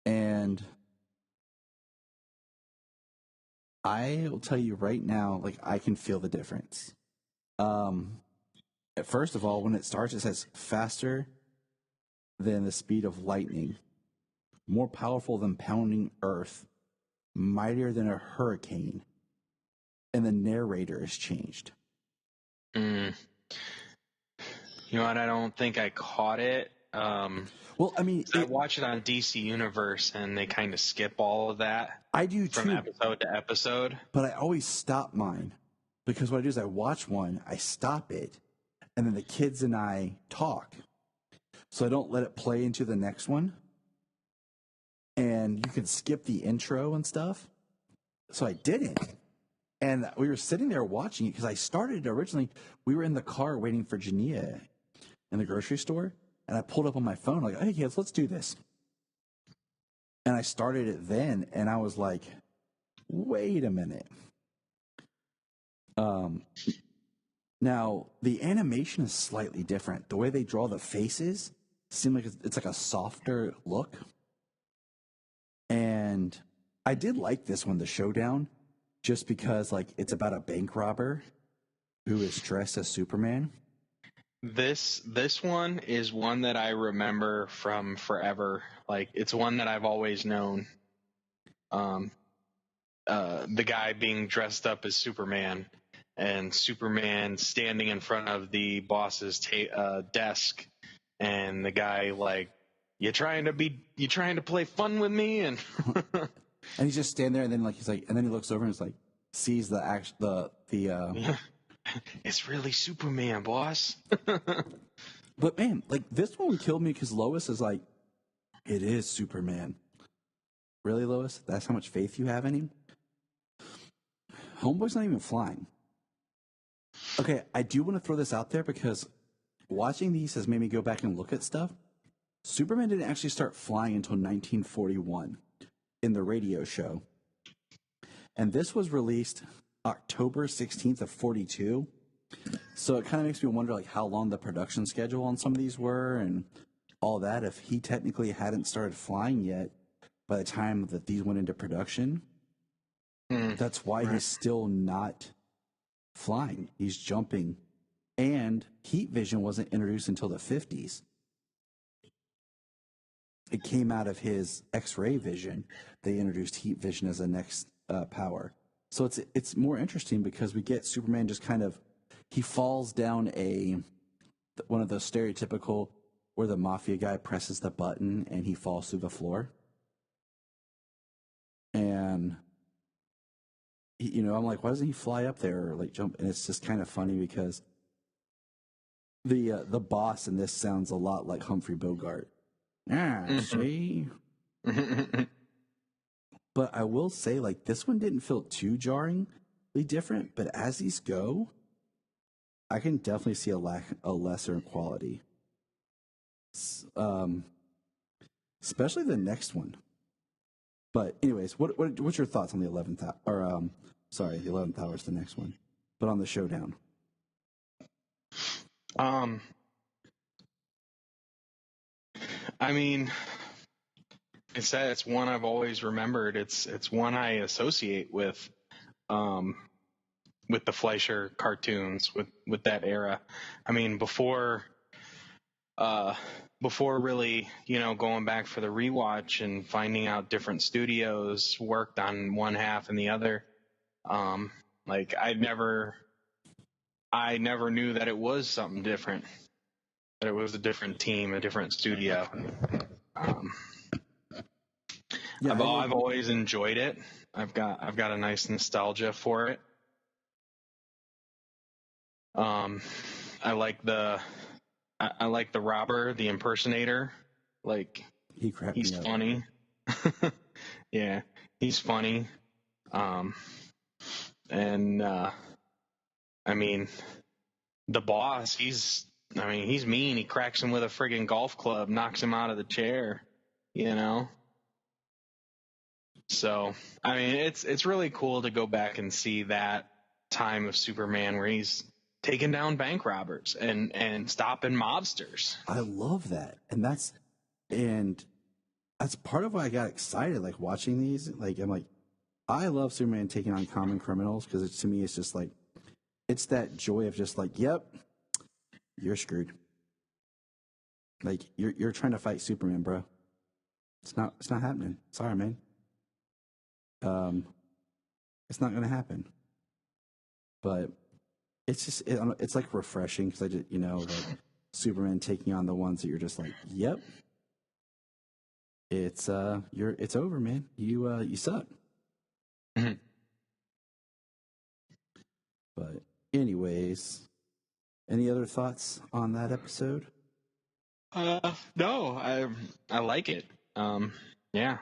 And I will tell you right now, like, I can feel the difference. First of all, when it starts, it says faster than the speed of lightning, more powerful than pounding earth, mightier than a hurricane, and the narrator is changed. You know what? I don't think I caught it. Well, I mean, I watch it on DC Universe, and they kind of skip all of that. I do from too, episode to episode. but I always stop mine because what I do is I watch one, I stop it, and then the kids and I talk. So I don't let it play into the next one. And you could skip the intro and stuff. So I didn't. And we were sitting there watching it because I started originally. We were in the car waiting for Jania in the grocery store. And I pulled up on my phone like, hey, kids, let's do this. And I started it then. And I was like, wait a minute. Now, the animation is slightly different. The way they draw the faces seem like it's like a softer look. And I did like this one, the Showdown, just because like it's about a bank robber who is dressed as Superman. This one is one that I remember from forever. Like, it's one that I've always known. The guy being dressed up as Superman, and Superman standing in front of the boss's desk, and the guy like, you trying to play fun with me? And And he's just standing there, and then like he's like, and then he looks over and he's like, sees it's really Superman, boss. But man, like this one killed me because Lois is like, it is Superman. Really, Lois? That's how much faith you have in him? Homeboy's not even flying. Okay, I do want to throw this out there because watching these has made me go back and look at stuff. Superman didn't actually start flying until 1941 in the radio show. And this was released October 16th of 42. So it kind of makes me wonder like how long the production schedule on some of these were and all that. If he technically hadn't started flying yet by the time that these went into production, that's why he's still not flying. He's jumping. And heat vision wasn't introduced until the 50s. It came out of his X-ray vision. They introduced heat vision as the next power. So it's more interesting because we get Superman just kind of, he falls down one of those stereotypical where the mafia guy presses the button and he falls through the floor. And I'm like, why doesn't he fly up there or like jump? And it's just kind of funny because the boss in this sounds a lot like Humphrey Bogart. See? But I will say, like, this one didn't feel too jarringly different, but as these go, I can definitely see a lesser quality. Especially the next one. But anyways, what's your thoughts on the 11th hour? Or the 11th hour is the next one, but on the Showdown. I mean, it's one I've always remembered. It's one I associate with the Fleischer cartoons, with that era. I mean, before really, going back for the rewatch and finding out different studios worked on one half and the other, like I never knew that it was something different, that it was a different team, a different studio. I've always enjoyed it. I've got a nice nostalgia for it. I like the I like the robber, the impersonator. Like he's funny. Yeah, he's funny. And I mean, the boss, he's mean. He cracks him with a friggin' golf club, knocks him out of the chair, you know? So, I mean, it's really cool to go back and see that time of Superman where he's taking down bank robbers and stopping mobsters. I love that. And that's part of why I got excited, like, watching these. Like, I'm like, I love Superman taking on common criminals, because to me, it's just like, it's that joy of just like, yep, you're screwed. Like, you're trying to fight Superman, bro. It's not happening. Sorry, man. It's not going to happen. But it's just, it's like refreshing, because I just, like Superman taking on the ones that you're just like, yep, it's over, man. You suck. Mm-hmm. But anyways, any other thoughts on that episode? No, I like it. Yeah.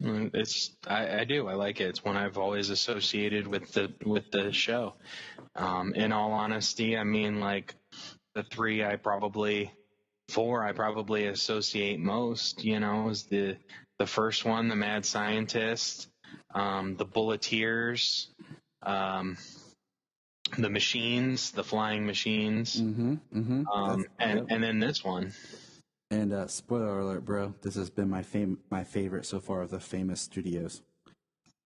I do. I like it. It's one I've always associated with the show. In all honesty, I mean, like, the four I probably associate most, is the first one, the Mad Scientist, the Bulleteers, the Machines, the Flying Machines, and then this one. And spoiler alert, bro, this has been my favorite so far of the famous studios.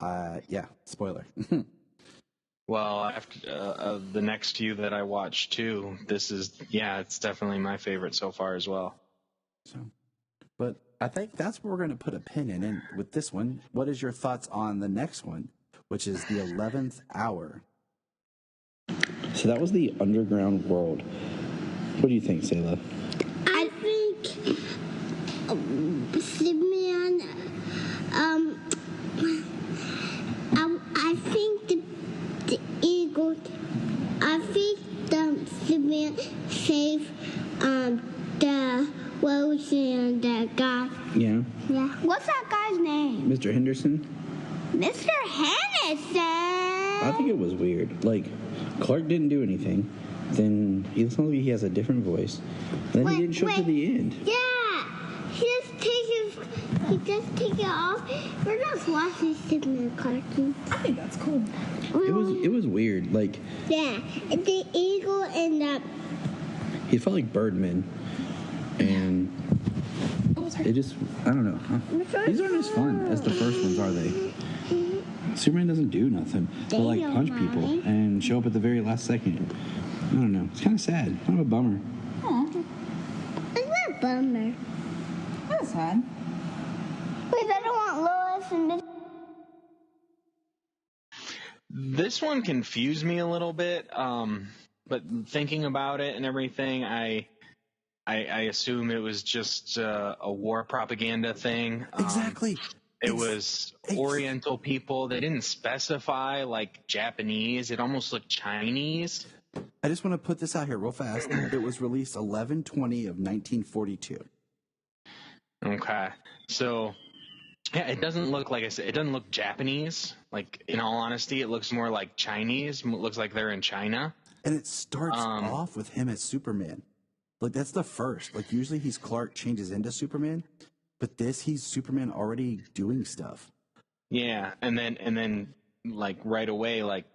Yeah, spoiler. Well, after the next few that I watched too, it's definitely my favorite so far as well. So, but I think that's where we're going to put a pin in. And with this one, what is your thoughts on the next one, which is the 11th Hour? So that was the underground world. What do you think, Sayla? I think Superman. I think the eagle. I think the Superman saved the Rose and the guy. Yeah. Yeah. What's that guy's name? Mr. Henderson? Mr. Henderson. I think it was weird. Like, Clark didn't do anything. Then he has a different voice. And then he didn't show up to the end. Yeah. He just take it off. We're just watching Superman cartoon. I think that's cool. It was weird. Like, yeah, the eagle and the. He felt like Birdman, and it just, I don't know. These aren't as fun as the first ones, are they? Superman doesn't do nothing but like punch people and show up at the very last second. I don't know. It's kind of sad. Kind of a bummer. Aw. It's not a bummer. That's sad. Because I don't want Lois and This one confused me a little bit, but thinking about it and everything, I assume it was just a war propaganda thing. Exactly. It was Oriental people. They didn't specify, like, Japanese. It almost looked Chinese. I just want to put this out here real fast. It was released 11/20 of 1942. Okay. So, yeah, it doesn't look, like I said, it doesn't look Japanese. Like, in all honesty, it looks more like Chinese. It looks like they're in China. And it starts off with him as Superman. Like, that's the first. Like, usually he's Clark, changes into Superman. But he's Superman already doing stuff. Yeah, and then like right away, like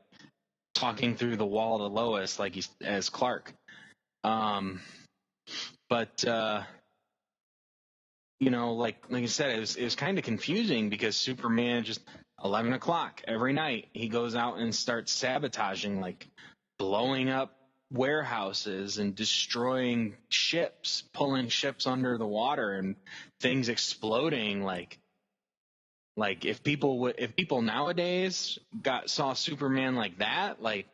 talking through the wall to Lois, like he's as Clark. But like I said, it was kind of confusing because Superman just 11 o'clock every night he goes out and starts sabotaging, like blowing up warehouses and destroying ships, pulling ships under the water and things exploding. Like if people nowadays saw Superman like that, like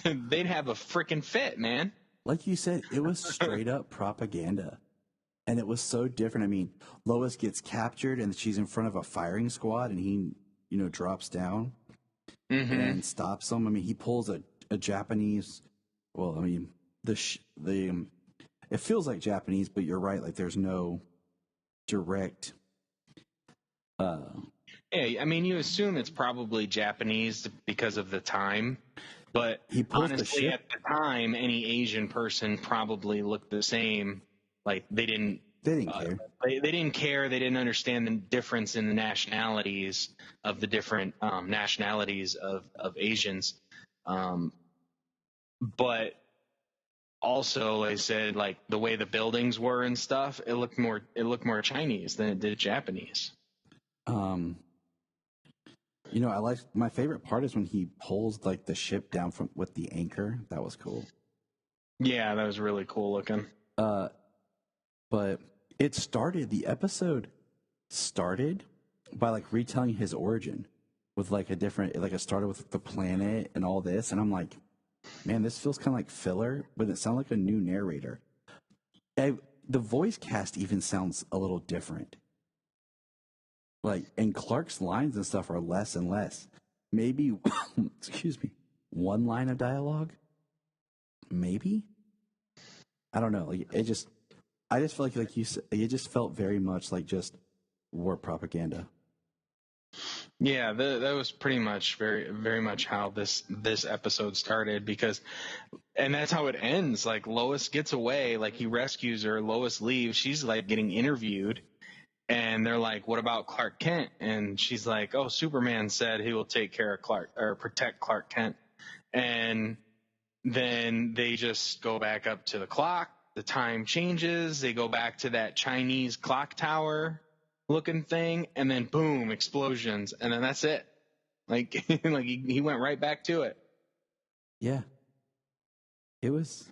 they'd have a freaking fit, man. Like you said, it was straight up propaganda. And it was so different. I mean, Lois gets captured and she's in front of a firing squad and he, drops down and stops them. I mean, he pulls a a Japanese. Well, I mean, it feels like Japanese, but you're right. Like there's no direct. Yeah, I mean, you assume it's probably Japanese because of the time, but He pulls the honestly, ship. at the time, any Asian person probably looked the same. Like they didn't care. They didn't care. They didn't understand the difference in the nationalities of the different nationalities of Asians. But also, like I said, like the way the buildings were and stuff, it looked more Chinese than it did Japanese. You know, I like my favorite part is when he pulls like the ship down from with the anchor. That was cool. Yeah, that was really cool looking. But the episode started by like retelling his origin with like it started with the planet and all this. And I'm like, man, this feels kind of like filler, but it sounds like a new narrator. The voice cast even sounds a little different. Like, and Clark's lines and stuff are less and less. Maybe, excuse me, one line of dialogue? Maybe? I don't know. Like, I just feel like you said, it just felt very much like just war propaganda. Yeah, that was pretty much very, very much how this episode started and that's how it ends. Like Lois gets away, like he rescues her, Lois leaves, she's like getting interviewed, and they're like, "What about Clark Kent?" And she's like, "Oh, Superman said he will take care of Clark or protect Clark Kent." And then they just go back up to the clock. The time changes. They go back to that Chinese clock tower looking thing, and then boom, explosions, and then that's it. Like, like he went right back to it. Yeah. It was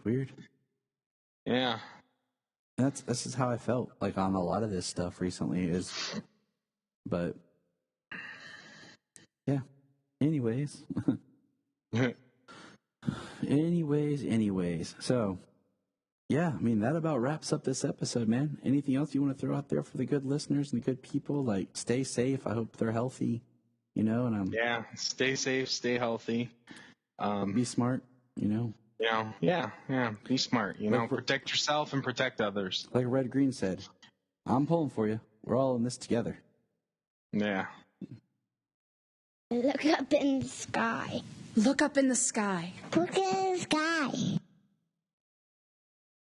weird. Yeah. This is how I felt like on a lot of this stuff recently but yeah. Anyways. Anyways. So, yeah, I mean, that about wraps up this episode, man. Anything else you want to throw out there for the good listeners and the good people? Like, stay safe. I hope they're healthy, yeah, stay safe, stay healthy. Be smart, Yeah, be smart, protect yourself and protect others. Like Red Green said, I'm pulling for you. We're all in this together. Yeah. Look up in the sky. Look up in the sky. Look in the sky.